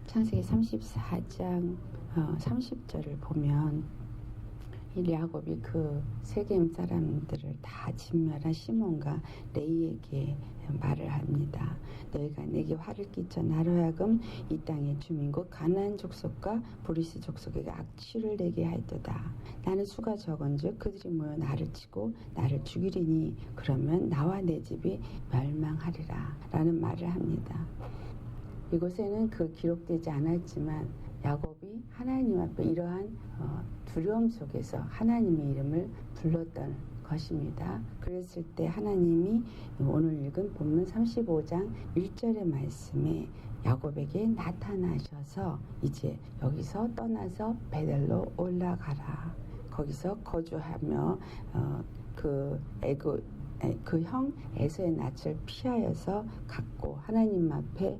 창세기 34장 30절을 보면 이 야곱이 그 세겜 사람들을 다 진멸한 시몬과 레이에게 말을 합니다. 너희가 내게 화를 끼쳐 나로 하여금 이 땅의 주민국 가나안 족속과 브리스 족속에게 악취를 내게 하였도다. 나는 수가 적은즉 그들이 모여 나를 치고 나를 죽이리니 그러면 나와 내 집이 멸망하리라 라는 말을 합니다. 이곳에는 그 기록되지 않았지만 야곱이 하나님 앞에 이러한 두려움 속에서 하나님의 이름을 불렀던 것입니다. 그랬을 때 하나님이 오늘 읽은 본문 35장 1절의 말씀에 야곱에게 나타나셔서 이제 여기서 떠나서 베델로 올라가라. 거기서 거주하며 그 형 에서의 낯을 피하여서 갔고 하나님 앞에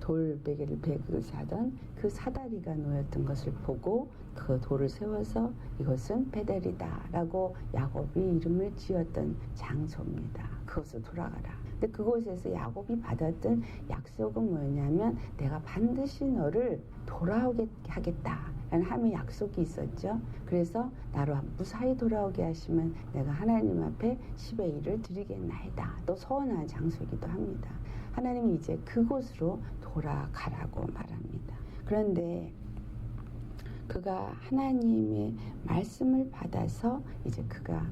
돌베개를 베듯이 하던 그 사다리가 놓였던 것을 보고 그 돌을 세워서 이것은 베델이다 라고 야곱이 이름을 지었던 장소입니다. 그것으로 돌아가라. 근데 그곳에서 야곱이 받았던 약속은 뭐였냐면 내가 반드시 너를 돌아오게 하겠다 라는 하나님의 약속이 있었죠. 그래서 나로 무사히 돌아오게 하시면 내가 하나님 앞에 10의 1을 드리겠나이다. 또 서원한 장소이기도 합니다. 하나님이 이제 그곳으로 돌아가라고 말합니다. 그런데 그가 하나님의 말씀을 받아서 이제 그가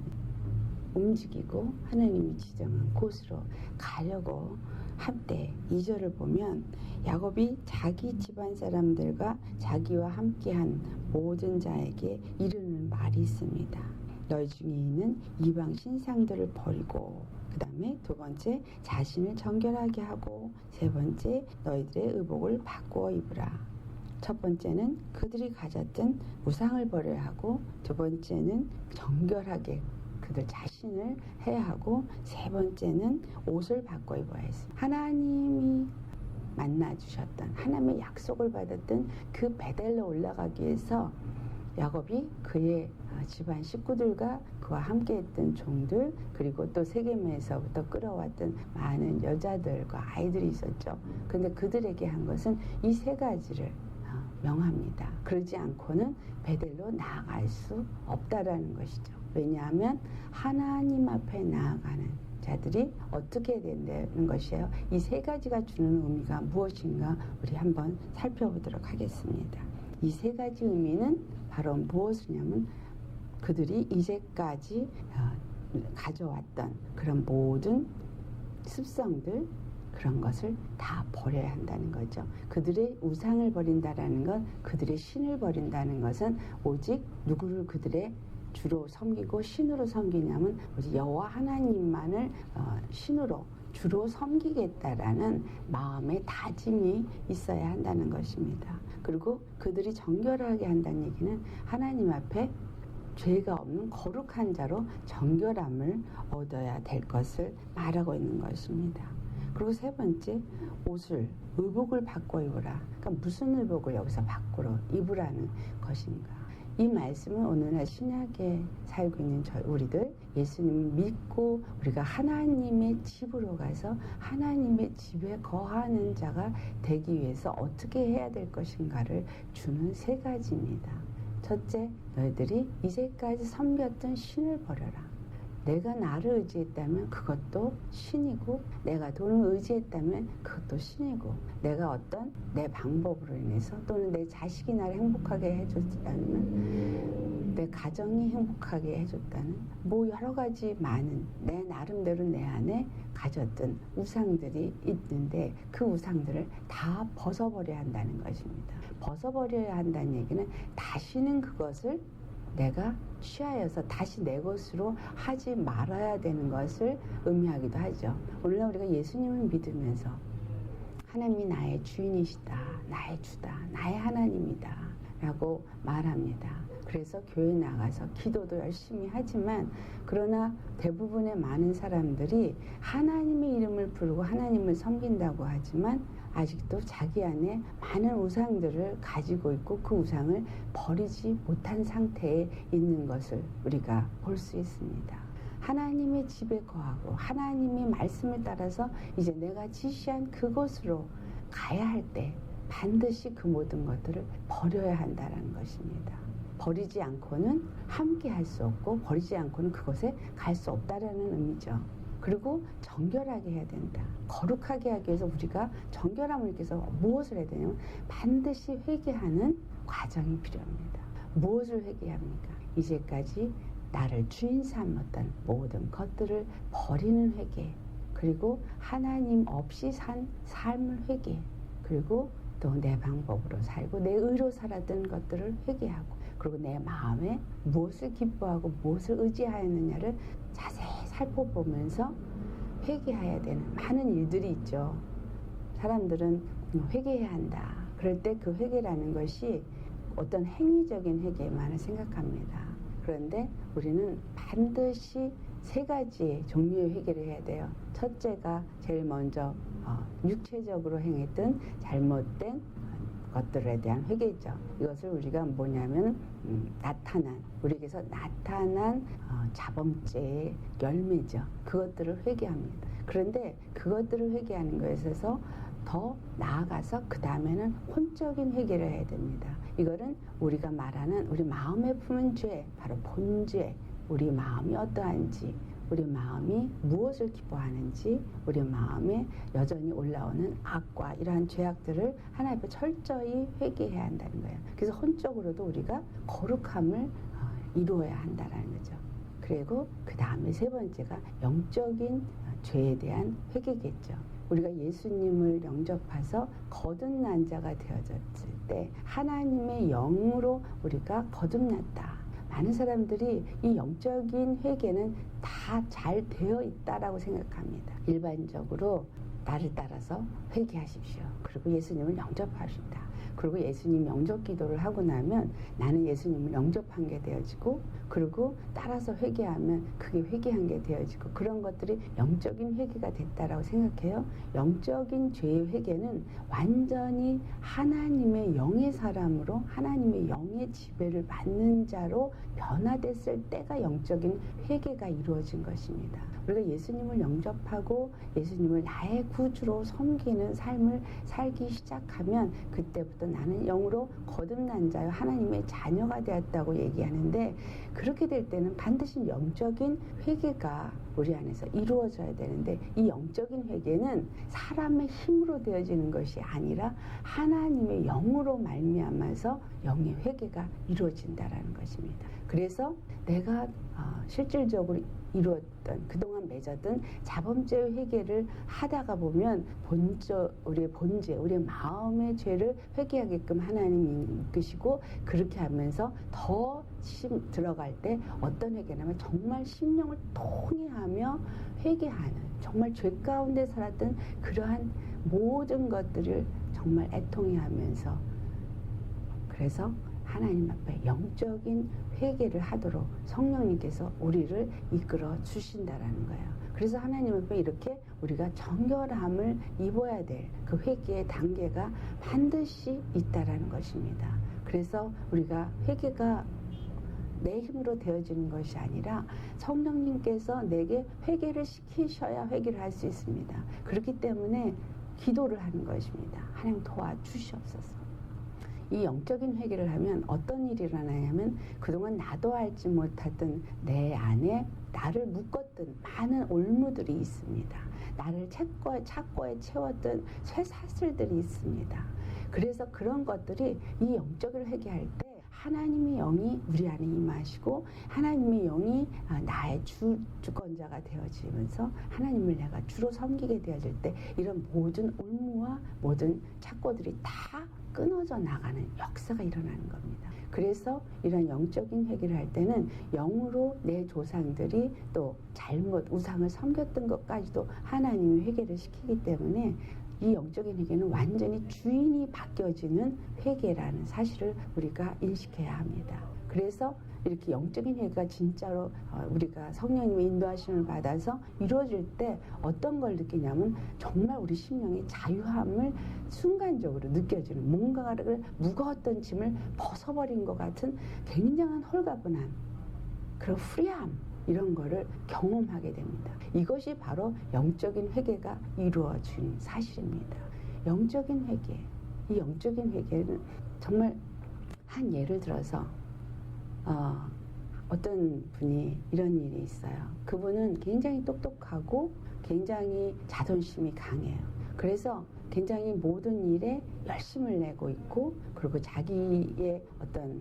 움직이고 하나님이 지정한 곳으로 가려고 할 때 2절을 보면 야곱이 자기 집안 사람들과 자기와 함께한 모든 자에게 이르는 말이 있습니다. 너희 중에 있는 이방 신상들을 버리고 그 다음에 두 번째 자신을 정결하게 하고 세 번째 너희들의 의복을 바꾸어 입으라. 첫 번째는 그들이 가졌던 우상을 버려야 하고 두 번째는 정결하게 그들 자신을 해야 하고 세 번째는 옷을 바꿔 입어야 했습니다. 하나님이 만나주셨던 하나님의 약속을 받았던 그 베델로 올라가기 위해서 야곱이 그의 집안 식구들과 그와 함께했던 종들 그리고 또 세겜에서부터 끌어왔던 많은 여자들과 아이들이 있었죠. 그런데 그들에게 한 것은 이 세 가지를 명합니다. 그러지 않고는 베델로 나아갈 수 없다라는 것이죠. 왜냐하면 하나님 앞에 나아가는 자들이 어떻게 된다는 것이에요. 이 세 가지가 주는 의미가 무엇인가 우리 한번 살펴보도록 하겠습니다. 이 세 가지 의미는 바로 무엇이냐면 그들이 이제까지 가져왔던 그런 모든 습성들 그런 것을 다 버려야 한다는 거죠. 그들의 우상을 버린다라는 것, 그들의 신을 버린다는 것은 오직 누구를 그들의 주로 섬기고 신으로 섬기냐면 오직 여호와 하나님만을 신으로 주로 섬기겠다라는 마음의 다짐이 있어야 한다는 것입니다. 그리고 그들이 정결하게 한다는 얘기는 하나님 앞에 죄가 없는 거룩한 자로 정결함을 얻어야 될 것을 말하고 있는 것입니다. 그리고 세 번째, 의복을 바꿔 입으라. 그러니까 무슨 의복을 여기서 바꾸러 입으라는 것인가? 이 말씀은 오늘날 신약에 살고 있는 우리들 예수님을 믿고 우리가 하나님의 집으로 가서 하나님의 집에 거하는 자가 되기 위해서 어떻게 해야 될 것인가를 주는 세 가지입니다. 첫째, 너희들이 이제까지 섬겼던 신을 버려라. 내가 나를 의지했다면 그것도 신이고 내가 돈을 의지했다면 그것도 신이고 내가 어떤 내 방법으로 인해서 또는 내 자식이 나를 행복하게 해줬다면 내 가정이 행복하게 해줬다는 여러 가지 많은 내 나름대로 내 안에 가졌던 우상들이 있는데 그 우상들을 다 벗어버려야 한다는 것입니다. 벗어버려야 한다는 얘기는 다시는 그것을 내가 취하여서 다시 내 것으로 하지 말아야 되는 것을 의미하기도 하죠. 오늘날 우리가 예수님을 믿으면서 하나님이 나의 주인이시다, 나의 주다, 나의 하나님이다 라고 말합니다. 그래서 교회 나가서 기도도 열심히 하지만 그러나 대부분의 많은 사람들이 하나님의 이름을 부르고 하나님을 섬긴다고 하지만 아직도 자기 안에 많은 우상들을 가지고 있고 그 우상을 버리지 못한 상태에 있는 것을 우리가 볼 수 있습니다. 하나님의 집에 거하고 하나님의 말씀을 따라서 이제 내가 지시한 그곳으로 가야 할 때 반드시 그 모든 것들을 버려야 한다는 것입니다. 버리지 않고는 함께 할 수 없고 버리지 않고는 그곳에 갈 수 없다라는 의미죠. 그리고 정결하게 해야 된다. 거룩하게 하기 위해서 우리가 정결함을 위해서 무엇을 해야 되냐면 반드시 회개하는 과정이 필요합니다. 무엇을 회개합니까? 이제까지 나를 주인 삼았던 모든 것들을 버리는 회개, 그리고 하나님 없이 산 삶을 회개, 그리고 또 내 방법으로 살고 내 의로 살았던 것들을 회개하고, 그리고 내 마음에 무엇을 기뻐하고 무엇을 의지하였느냐를 자세히 살펴보면서 회개해야 되는 많은 일들이 있죠. 사람들은 회개해야 한다. 그럴 때 그 회개라는 것이 어떤 행위적인 회개만을 생각합니다. 그런데 우리는 반드시 세 가지의 종류의 회개를 해야 돼요. 첫째가 제일 먼저 육체적으로 행했던 잘못된 것들에 대한 회개죠. 이것을 우리가 뭐냐면 우리에게서 나타난 자범죄의 열매죠. 그것들을 회개합니다. 그런데 그것들을 회개하는 것에 있어서 더 나아가서 그 다음에는 혼적인 회개를 해야 됩니다. 이거는 우리가 말하는 우리 마음에 품은 죄, 바로 본죄, 우리 마음이 어떠한지, 우리 마음이 무엇을 기뻐하는지, 우리 마음에 여전히 올라오는 악과 이러한 죄악들을 하나님 앞에 철저히 회개해야 한다는 거예요. 그래서 혼적으로도 우리가 거룩함을 이루어야 한다는 거죠. 그리고 그 다음에 세 번째가 영적인 죄에 대한 회개겠죠. 우리가 예수님을 영접해서 거듭난 자가 되어졌을 때 하나님의 영으로 우리가 거듭났다. 많은 사람들이 이 영적인 회개는 다 잘 되어 있다라고 생각합니다. 일반적으로 나를 따라서 회개하십시오. 그리고 예수님을 영접하신다. 그리고 예수님 영접 기도를 하고 나면 나는 예수님을 영접한 게 되어지고, 그리고 따라서 회개하면 그게 회개한 게 되어지고, 그런 것들이 영적인 회개가 됐다라고 생각해요. 영적인 죄의 회개는 완전히 하나님의 영의 사람으로 하나님의 영의 지배를 받는 자로 변화됐을 때가 영적인 회개가 이루어진 것입니다. 우리가 예수님을 영접하고 예수님을 나의 구주로 섬기는 삶을 살기 시작하면 그때부터 나는 영으로 거듭난 자요 하나님의 자녀가 되었다고 얘기하는데, 그렇게 될 때는 반드시 영적인 회개가 우리 안에서 이루어져야 되는데, 이 영적인 회개는 사람의 힘으로 되어지는 것이 아니라 하나님의 영으로 말미암아서 영의 회개가 이루어진다라는 것입니다. 그래서 내가 실질적으로 이루었던 그동안 맺었던 자범죄의 회개를 하다가 보면 우리의 본죄, 우리의 마음의 죄를 회개하게끔 하나님이 이끄시고, 그렇게 하면서 더 들어갈 때 어떤 회개냐면 정말 심령을 통회하며 회개하는, 정말 죄 가운데 살았던 그러한 모든 것들을 정말 애통해하면서, 그래서 하나님 앞에 영적인 회개를 하도록 성령님께서 우리를 이끌어 주신다라는 거예요. 그래서 하나님 앞에 이렇게 우리가 정결함을 입어야 될 그 회개의 단계가 반드시 있다라는 것입니다. 그래서 우리가 회개가 내 힘으로 되어지는 것이 아니라 성령님께서 내게 회개를 시키셔야 회개를 할 수 있습니다. 그렇기 때문에 기도를 하는 것입니다. 하나님 도와주시옵소서. 이 영적인 회개를 하면 어떤 일이 일어나냐면 그동안 나도 알지 못했던 내 안에 나를 묶었던 많은 올무들이 있습니다. 나를 착고에 채웠던 쇠사슬들이 있습니다. 그래서 그런 것들이 이 영적인 회개할 때 하나님의 영이 우리 안에 임하시고 하나님의 영이 나의 주권자가 되어지면서 하나님을 내가 주로 섬기게 되어질 때 이런 모든 올무와 모든 착고들이 다 끊어져 나가는 역사가 일어나는 겁니다. 그래서 이런 영적인 회개를 할 때는 영으로 내 조상들이 또 잘못 우상을 섬겼던 것까지도 하나님이 회개를 시키기 때문에 이 영적인 회개는 완전히 주인이 바뀌어지는 회개라는 사실을 우리가 인식해야 합니다. 그래서 이렇게 영적인 회개가 진짜로 우리가 성령님의 인도하심을 받아서 이루어질 때 어떤 걸 느끼냐면 정말 우리 심령의 자유함을 순간적으로 느껴지는, 뭔가를 무거웠던 짐을 벗어버린 것 같은 굉장한 홀가분함, 그런 프리함, 이런 거를 경험하게 됩니다. 이것이 바로 영적인 회개가 이루어진 사실입니다. 영적인 회개, 이 영적인 회개는 정말 한 예를 들어서 어떤 분이 이런 일이 있어요. 그분은 굉장히 똑똑하고 굉장히 자존심이 강해요. 그래서 굉장히 모든 일에 열심을 내고 있고, 그리고 자기의 어떤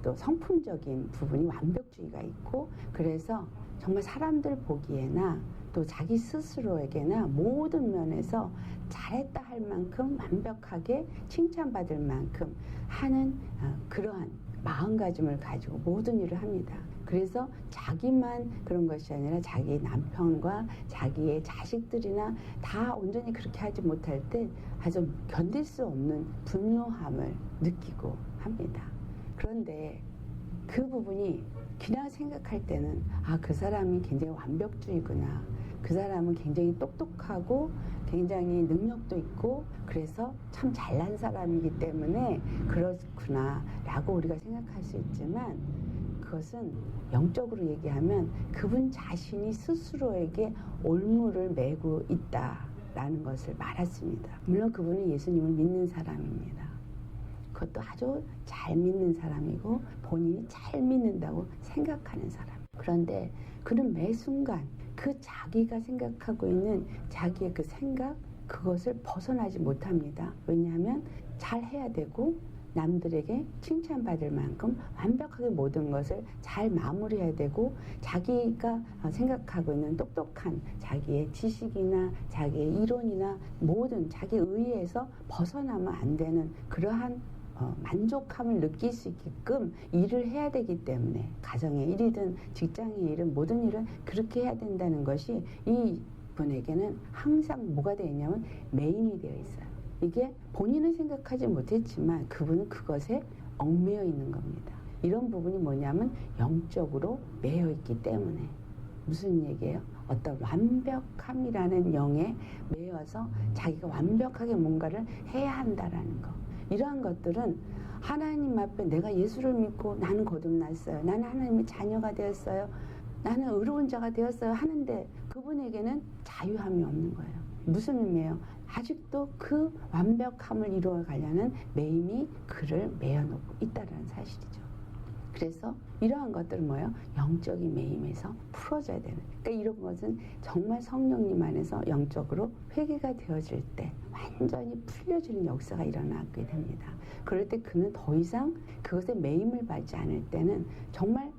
또 성품적인 부분이 완벽주의가 있고, 그래서 정말 사람들 보기에나 또 자기 스스로에게나 모든 면에서 잘했다 할 만큼 완벽하게 칭찬받을 만큼 하는 그러한 마음가짐을 가지고 모든 일을 합니다. 그래서 자기만 그런 것이 아니라 자기 남편과 자기의 자식들이나 다 온전히 그렇게 하지 못할 때 아주 견딜 수 없는 분노함을 느끼고 합니다. 그런데 그 부분이 그냥 생각할 때는 그 사람이 굉장히 완벽주의구나, 그 사람은 굉장히 똑똑하고 굉장히 능력도 있고 그래서 참 잘난 사람이기 때문에 그렇구나 라고 우리가 생각할 수 있지만, 그것은 영적으로 얘기하면 그분 자신이 스스로에게 올무를 매고 있다라는 것을 말했습니다. 물론 그분은 예수님을 믿는 사람입니다. 그것도 아주 잘 믿는 사람이고 본인이 잘 믿는다고 생각하는 사람. 그런데 그는 매 순간 그 자기가 생각하고 있는 자기의 그 생각, 그것을 벗어나지 못합니다. 왜냐하면 잘해야 되고 남들에게 칭찬받을 만큼 완벽하게 모든 것을 잘 마무리해야 되고, 자기가 생각하고 있는 똑똑한 자기의 지식이나 자기의 이론이나 모든 자기 의의에서 벗어나면 안 되는 그러한 만족함을 느낄 수 있게끔 일을 해야 되기 때문에, 가정의 일이든 직장의 일은 모든 일은 그렇게 해야 된다는 것이 이 분에게는 항상 뭐가 되어 있냐면 매임이 되어 있어요. 이게 본인은 생각하지 못했지만 그분은 그것에 얽매여 있는 겁니다. 이런 부분이 뭐냐면 영적으로 매여 있기 때문에. 무슨 얘기예요? 어떤 완벽함이라는 영에 매여서 자기가 완벽하게 뭔가를 해야 한다라는 거. 이러한 것들은 하나님 앞에 내가 예수를 믿고 나는 거듭났어요, 나는 하나님의 자녀가 되었어요, 나는 의로운 자가 되었어요 하는데 그분에게는 자유함이 없는 거예요. 무슨 의미예요? 아직도 그 완벽함을 이루어가려는 매임이 그를 매어놓고 있다는 사실이죠. 그래서 이러한 것들은 뭐예요? 영적인 매임에서 풀어져야 되는. 그러니까 이런 것은 정말 성령님 안에서 영적으로 회개가 되어질 때 완전히 풀려지는 역사가 일어나게 됩니다. 그럴 때 그는 더 이상 그것에 매임을 받지 않을 때는 정말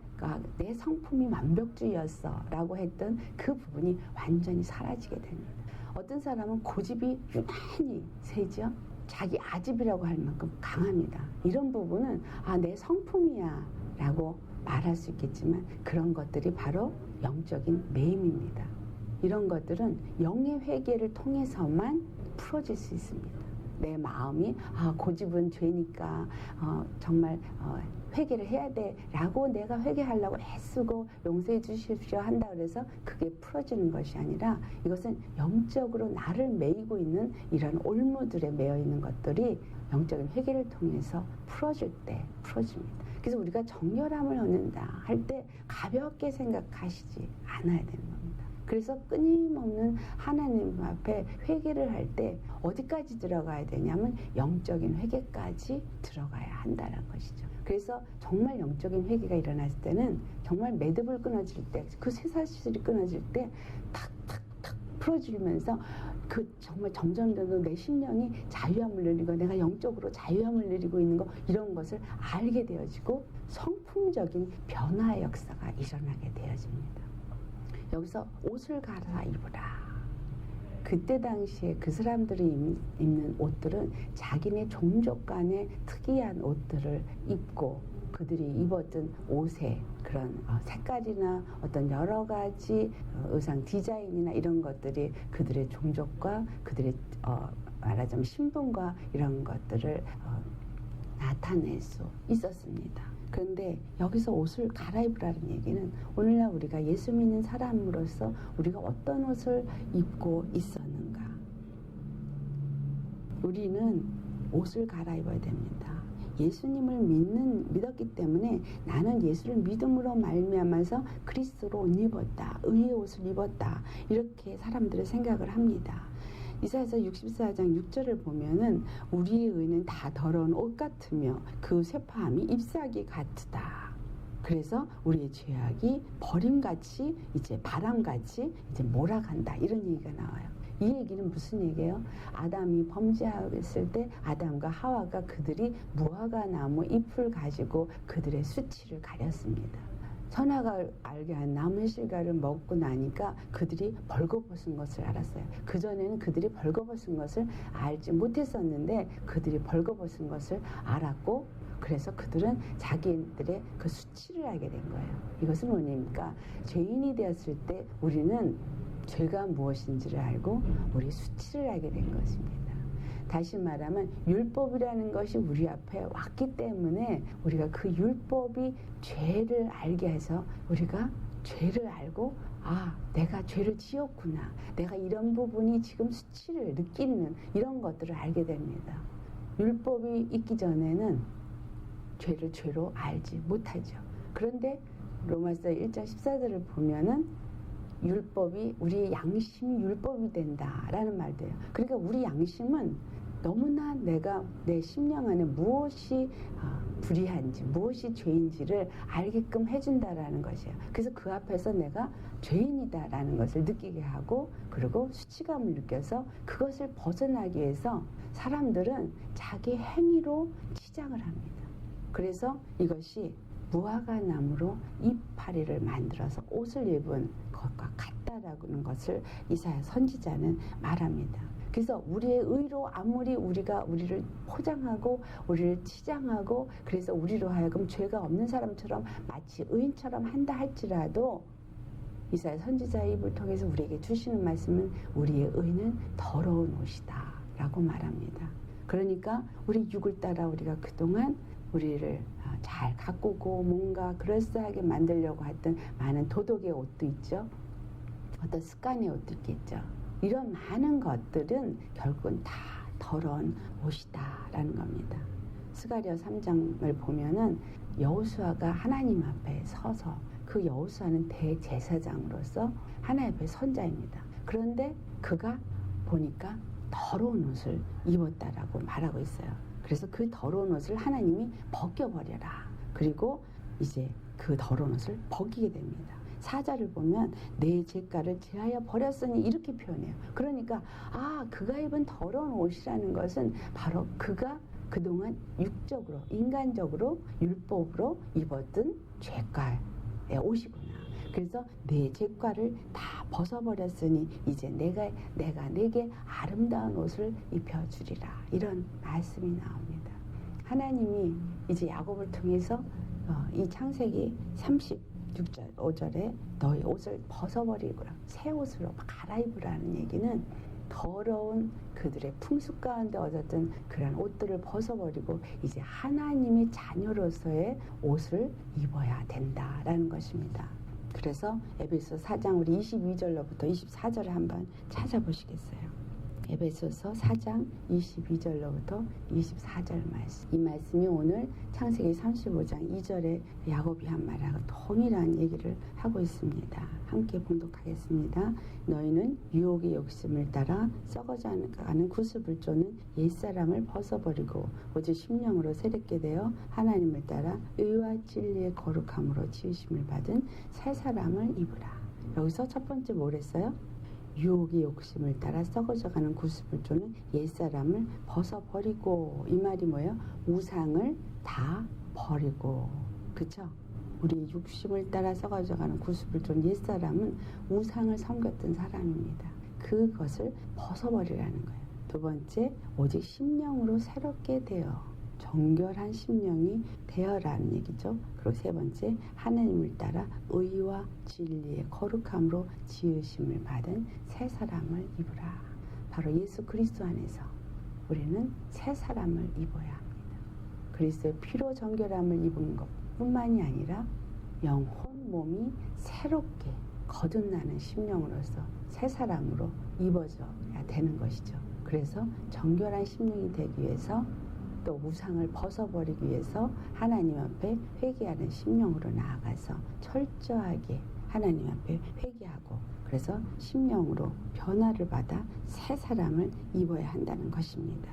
내 성품이 완벽주의였어 라고 했던 그 부분이 완전히 사라지게 됩니다. 어떤 사람은 고집이 유난히 세죠. 자기 아집이라고 할 만큼 강합니다. 이런 부분은 내 성품이야 라고 말할 수 있겠지만 그런 것들이 바로 영적인 매임입니다. 이런 것들은 영의 회개를 통해서만 풀어질 수 있습니다. 내 마음이 고집은 죄니까 정말 회개를 해야 돼 라고 내가 회개하려고 애쓰고 용서해 주십시오 한다 그래서 그게 풀어지는 것이 아니라, 이것은 영적으로 나를 매이고 있는 이런 올무들에 매여 있는 것들이 영적인 회개를 통해서 풀어질 때 풀어집니다. 그래서 우리가 정결함을 얻는다 할 때 가볍게 생각하시지 않아야 되는 겁니다. 그래서 끊임없는 하나님 앞에 회개를 할 때 어디까지 들어가야 되냐면 영적인 회개까지 들어가야 한다는 것이죠. 그래서 정말 영적인 회개가 일어났을 때는 정말 매듭을 끊어질 때, 그 쇠사슬이 끊어질 때 탁탁탁 풀어지면서 그 정말 점점 더 내 심령이 자유함을 누리고 내가 영적으로 자유함을 누리고 있는 거, 이런 것을 알게 되어지고 성품적인 변화의 역사가 일어나게 되어집니다. 여기서 옷을 갈아입으라. 그때 당시에 그 사람들이 입는 옷들은 자기네 종족 간의 특이한 옷들을 입고 그들이 입었던 옷의 그런 색깔이나 어떤 여러 가지 의상 디자인이나 이런 것들이 그들의 종족과 그들의 말하자면 신분과 이런 것들을 나타낼 수 있었습니다. 그런데 여기서 옷을 갈아입으라는 얘기는 오늘날 우리가 예수 믿는 사람으로서 우리가 어떤 옷을 입고 있었는가, 우리는 옷을 갈아입어야 됩니다. 예수님을 믿었기 때문에 나는 예수를 믿음으로 말미암아서 그리스도로 옷 입었다, 의의 옷을 입었다, 이렇게 사람들은 생각을 합니다. 이사야서 64장 6절을 보면은 우리의 의는 다 더러운 옷 같으며 그 쇠파함이 잎사귀 같으다. 그래서 우리의 죄악이 버림같이 이제 바람같이 이제 몰아간다. 이런 얘기가 나와요. 이 얘기는 무슨 얘기예요? 아담이 범죄했을 때 아담과 하와가 그들이 무화과 나무 잎을 가지고 그들의 수치를 가렸습니다. 선악을 알게 한 나무의 실과를 먹고 나니까 그들이 벌거벗은 것을 알았어요. 그전에는 그들이 벌거벗은 것을 알지 못했었는데 그들이 벌거벗은 것을 알았고, 그래서 그들은 자기들의 그 수치를 알게 된 거예요. 이것은 뭐냐니까 죄인이 되었을 때 우리는 죄가 무엇인지를 알고 우리 수치를 알게 된 것입니다. 다시 말하면 율법이라는 것이 우리 앞에 왔기 때문에 우리가 그 율법이 죄를 알게 해서 우리가 죄를 알고, 아, 내가 죄를 지었구나, 내가 이런 부분이 지금 수치를 느끼는 이런 것들을 알게 됩니다. 율법이 있기 전에는 죄를 죄로 알지 못하죠. 그런데 로마서 1장 14절을 보면은 율법이, 우리의 양심이 율법이 된다라는 말도 해요. 그러니까 우리 양심은 너무나 내가 내 심령 안에 무엇이 불의한지 무엇이 죄인지를 알게끔 해준다라는 것이에요. 그래서 그 앞에서 내가 죄인이다라는 것을 느끼게 하고, 그리고 수치감을 느껴서 그것을 벗어나기 위해서 사람들은 자기 행위로 치장을 합니다. 그래서 이것이 무화과 나무로 이파리를 만들어서 옷을 입은 것과 같다라는 것을 이사야 선지자는 말합니다. 그래서 우리의 의로 아무리 우리가 우리를 포장하고 우리를 치장하고 그래서 우리로 하여금 죄가 없는 사람처럼 마치 의인처럼 한다 할지라도 이사야 선지자의 입을 통해서 우리에게 주시는 말씀은 우리의 의는 더러운 옷이다 라고 말합니다. 그러니까 우리 육을 따라 우리가 그동안 우리를 잘 가꾸고 뭔가 그럴싸하게 만들려고 했던 많은 도덕의 옷도 있죠. 어떤 습관의 옷도 있겠죠. 이런 많은 것들은 결국은 다 더러운 옷이다 라는 겁니다. 스가랴 3장을 보면은 여호수아가 하나님 앞에 서서, 그 여호수아는 대제사장으로서 하나님 앞에 선자입니다. 그런데 그가 보니까 더러운 옷을 입었다라고 말하고 있어요. 그래서 그 더러운 옷을 하나님이 벗겨버려라. 그리고 이제 그 더러운 옷을 벗기게 됩니다. 사자를 보면 내 죄가를 제하여 버렸으니 이렇게 표현해요. 그러니까 그가 입은 더러운 옷이라는 것은 바로 그가 그동안 육적으로 인간적으로 율법으로 입었던 죄가의 옷이구나. 그래서 내 죄가를 다 벗어버렸으니 이제 내가 내게 아름다운 옷을 입혀주리라. 이런 말씀이 나옵니다. 하나님이 이제 야곱을 통해서 이 창세기 36절 5절에 너희 옷을 벗어버리고 새 옷으로 갈아입으라는 얘기는 더러운 그들의 풍습 가운데 얻었던 그런 옷들을 벗어버리고 이제 하나님의 자녀로서의 옷을 입어야 된다라는 것입니다. 그래서 에베소 4장 우리 22절로부터 24절을 한번 찾아보시겠어요? 에베소서 4장 22절로부터 24절 말씀. 이 말씀이 오늘 창세기 35장 2절에 야곱이 한 말하고 동일한 얘기를 하고 있습니다. 함께 봉독하겠습니다. 너희는 유혹의 욕심을 따라 썩어가는 구습을 쫓는 옛사람을 벗어버리고 오직 심령으로 새롭게 되어 하나님을 따라 의와 진리의 거룩함으로 지으심을 받은 새 사람을 입으라. 여기서 첫 번째 뭘 했어요? 유혹의 욕심을 따라 썩어져가는 구습을 쫓는 옛사람을 벗어버리고, 이 말이 뭐예요? 우상을 다 버리고, 그쵸? 우리 육심을 따라 썩어져가는 구습을 쫓는 옛사람은 우상을 섬겼던 사람입니다. 그것을 벗어버리라는 거예요. 두 번째, 오직 심령으로 새롭게 되어 정결한 심령이 되어라는 얘기죠. 그리고 세 번째, 하나님을 따라 의와 진리의 거룩함으로 지으심을 받은 새 사람을 입으라. 바로 예수 그리스도 안에서 우리는 새 사람을 입어야 합니다. 그리스도의 피로 정결함을 입은 것뿐만이 아니라 영혼 몸이 새롭게 거듭나는 심령으로서 새 사람으로 입어져야 되는 것이죠. 그래서 정결한 심령이 되기 위해서 또 우상을 벗어버리기 위해서 하나님 앞에 회개하는 심령으로 나아가서 철저하게 하나님 앞에 회개하고 그래서 심령으로 변화를 받아 새 사람을 입어야 한다는 것입니다.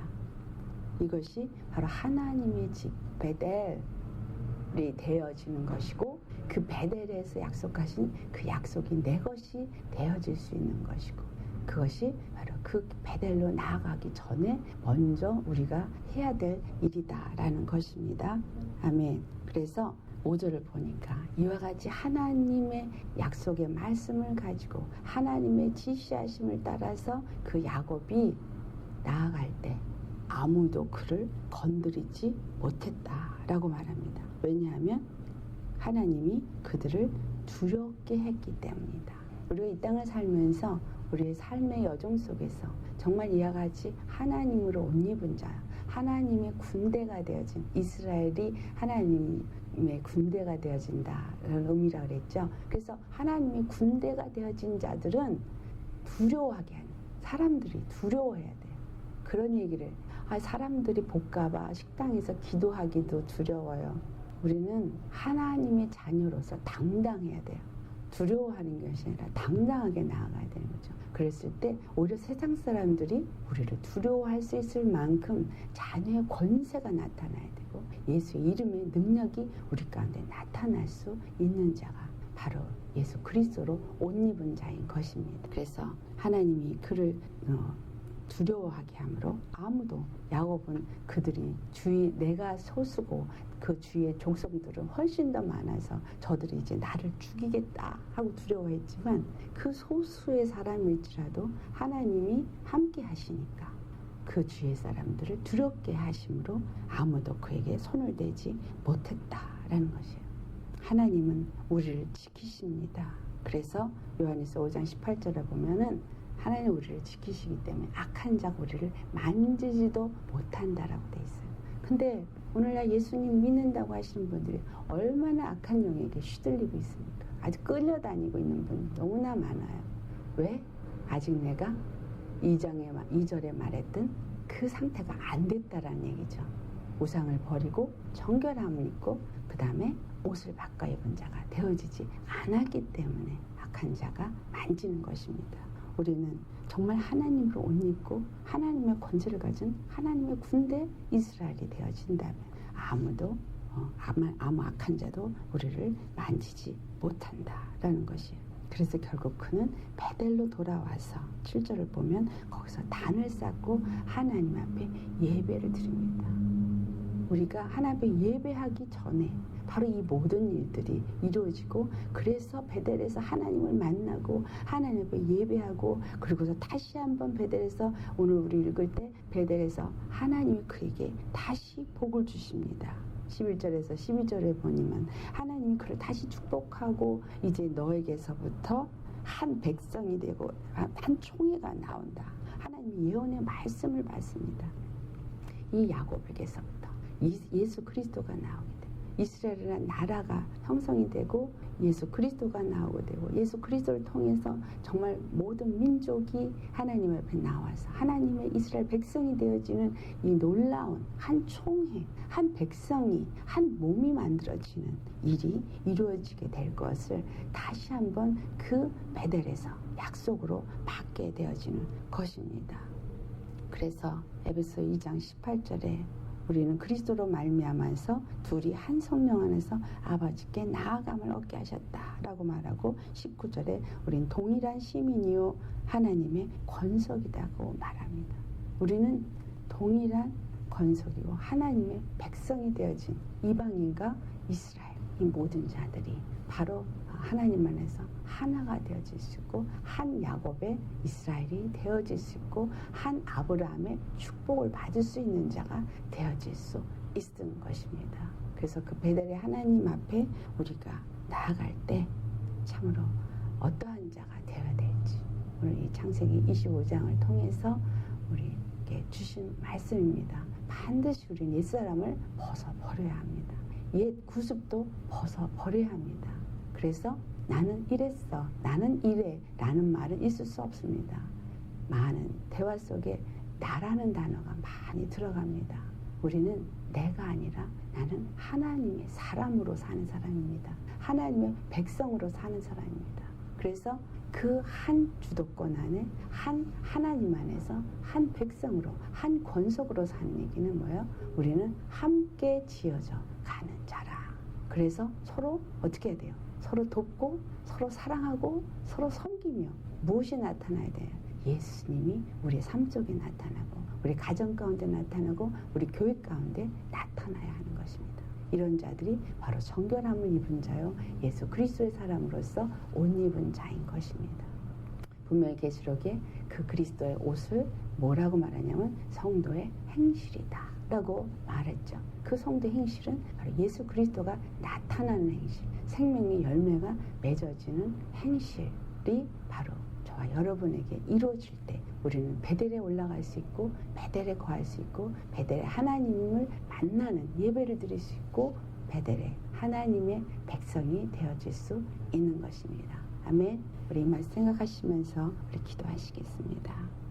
이것이 바로 하나님의 집 베델이 되어지는 것이고, 그 베델에서 약속하신 그 약속이 내 것이 되어질 수 있는 것이고, 그것이 바로 그 베델로 나아가기 전에 먼저 우리가 해야 될 일이다라는 것입니다. 아멘. 그래서 5절을 보니까 이와 같이 하나님의 약속의 말씀을 가지고 하나님의 지시하심을 따라서 그 야곱이 나아갈 때 아무도 그를 건드리지 못했다라고 말합니다. 왜냐하면 하나님이 그들을 두렵게 했기 때문이다. 우리가 이 땅을 살면서 우리의 삶의 여정 속에서 정말 이와 같이 하나님으로 옷 입은 자, 하나님의 군대가 되어진, 이스라엘이 하나님의 군대가 되어진다라는 의미라 그랬죠. 그래서 하나님의 군대가 되어진 자들은 두려워하게 하는, 사람들이 두려워해야 돼요. 그런 얘기를, 사람들이 볼까봐 식당에서 기도하기도 두려워요. 우리는 하나님의 자녀로서 당당해야 돼요. 두려워하는 것이 아니라 당당하게 나아가야 되는 거죠. 그랬을 때 오히려 세상 사람들이 우리를 두려워할 수 있을 만큼 자녀의 권세가 나타나야 되고, 예수의 이름의 능력이 우리 가운데 나타날 수 있는 자가 바로 예수 그리스도로 옷 입은 자인 것입니다. 그래서 하나님이 그를 두려워하게 하므로 아무도, 야곱은 그들이 내가 소수고 그 주위의 족속들은 훨씬 더 많아서 저들이 이제 나를 죽이겠다 하고 두려워했지만, 그 소수의 사람일지라도 하나님이 함께 하시니까 그 주위의 사람들을 두렵게 하심으로 아무도 그에게 손을 대지 못했다라는 것이에요. 하나님은 우리를 지키십니다. 그래서 요한일서 5장 18절에 보면은 하나님 우리를 지키시기 때문에 악한 자가 우리를 만지지도 못한다라고 돼 있어요. 근데 오늘날 예수님 믿는다고 하시는 분들이 얼마나 악한 영에게 휘둘리고 있습니까? 아직 끌려다니고 있는 분 너무나 많아요. 왜? 아직 내가 2절에 말했던 그 상태가 안 됐다라는 얘기죠. 우상을 버리고 정결함을 입고 그 다음에 옷을 바꿔 입은 자가 되어지지 않았기 때문에 악한 자가 만지는 것입니다. 우리는 정말 하나님으로 옷 입고 하나님의 권세를 가진 하나님의 군대 이스라엘이 되어진다면 아무 악한 자도 우리를 만지지 못한다라는 것이에요. 그래서 결국 그는 베델로 돌아와서 7절을 보면 거기서 단을 쌓고 하나님 앞에 예배를 드립니다. 우리가 하나님 앞에 예배하기 전에 바로 이 모든 일들이 이루어지고, 그래서 베델에서 하나님을 만나고 하나님 앞에 예배하고, 그리고서 다시 한번 베델에서, 오늘 우리 읽을 때 베델에서 하나님이 그에게 다시 복을 주십니다. 11절에서 12절에 보니만 하나님이 그를 다시 축복하고 이제 너에게서부터 한 백성이 되고 한 총회가 나온다. 하나님이 예언의 말씀을 받습니다. 이 야곱에게서부터 예수 그리스도가 나오게 돼요. 이스라엘이라는 나라가 형성이 되고 예수 그리스도가 나오게 되고, 예수 그리스도를 통해서 정말 모든 민족이 하나님 앞에 나와서 하나님의 이스라엘 백성이 되어지는 이 놀라운 한 총회, 한 백성이 한 몸이 만들어지는 일이 이루어지게 될 것을 다시 한번 그 베델에서 약속으로 받게 되어지는 것입니다. 그래서 에베소 2장 18절에 우리는 그리스도로 말미암아서 둘이 한 성령 안에서 아버지께 나아감을 얻게 하셨다라고 말하고, 19절에 우린 동일한 시민이요 하나님의 권속이라고 말합니다. 우리는 동일한 권속이고 하나님의 백성이 되어진 이방인과 이스라엘, 이 모든 자들이 바로 하나님 안에서 하나가 되어질 수 있고, 한 야곱의 이스라엘이 되어질 수 있고, 한 아브라함의 축복을 받을 수 있는 자가 되어질 수 있는 것입니다. 그래서 그 베델의 하나님 앞에 우리가 나아갈 때 참으로 어떠한 자가 되어야 될지, 오늘 이 창세기 25장을 통해서 우리에게 주신 말씀입니다. 반드시 우리는 옛사람을 벗어버려야 합니다. 옛 구습도 벗어버려야 합니다. 그래서 나는 이랬어, 나는 이래 라는 말은 있을 수 없습니다. 많은 대화 속에 나라는 단어가 많이 들어갑니다. 우리는 내가 아니라 나는 하나님의 사람으로 사는 사람입니다. 하나님의 백성으로 사는 사람입니다. 그래서 그 한 주도권 안에 한 하나님 안에서 한 백성으로 한 권속으로 사는 얘기는 뭐예요? 우리는 함께 지어져 가는 자라. 그래서 서로 어떻게 해야 돼요? 서로 돕고 서로 사랑하고 서로 섬기며 무엇이 나타나야 돼요? 예수님이 우리 삶 속에 나타나고 우리 가정 가운데 나타나고 우리 교회 가운데 나타나야 하는 것입니다. 이런 자들이 바로 정결함을 입은 자요 예수 그리스도의 사람으로서 옷 입은 자인 것입니다. 분명히 계시록에 그 그리스도의 옷을 뭐라고 말하냐면 성도의 행실이다 라고 말했죠. 그 성도의 행실은 바로 예수 그리스도가 나타나는 행실, 생명의 열매가 맺어지는 행실이 바로 저와 여러분에게 이루어질 때 우리는 베델에 올라갈 수 있고 베델에 거할 수 있고 베델에 하나님을 만나는 예배를 드릴 수 있고 베델에 하나님의 백성이 되어질 수 있는 것입니다. 아멘. 우리 이 말씀 생각하시면서 우리 기도하시겠습니다.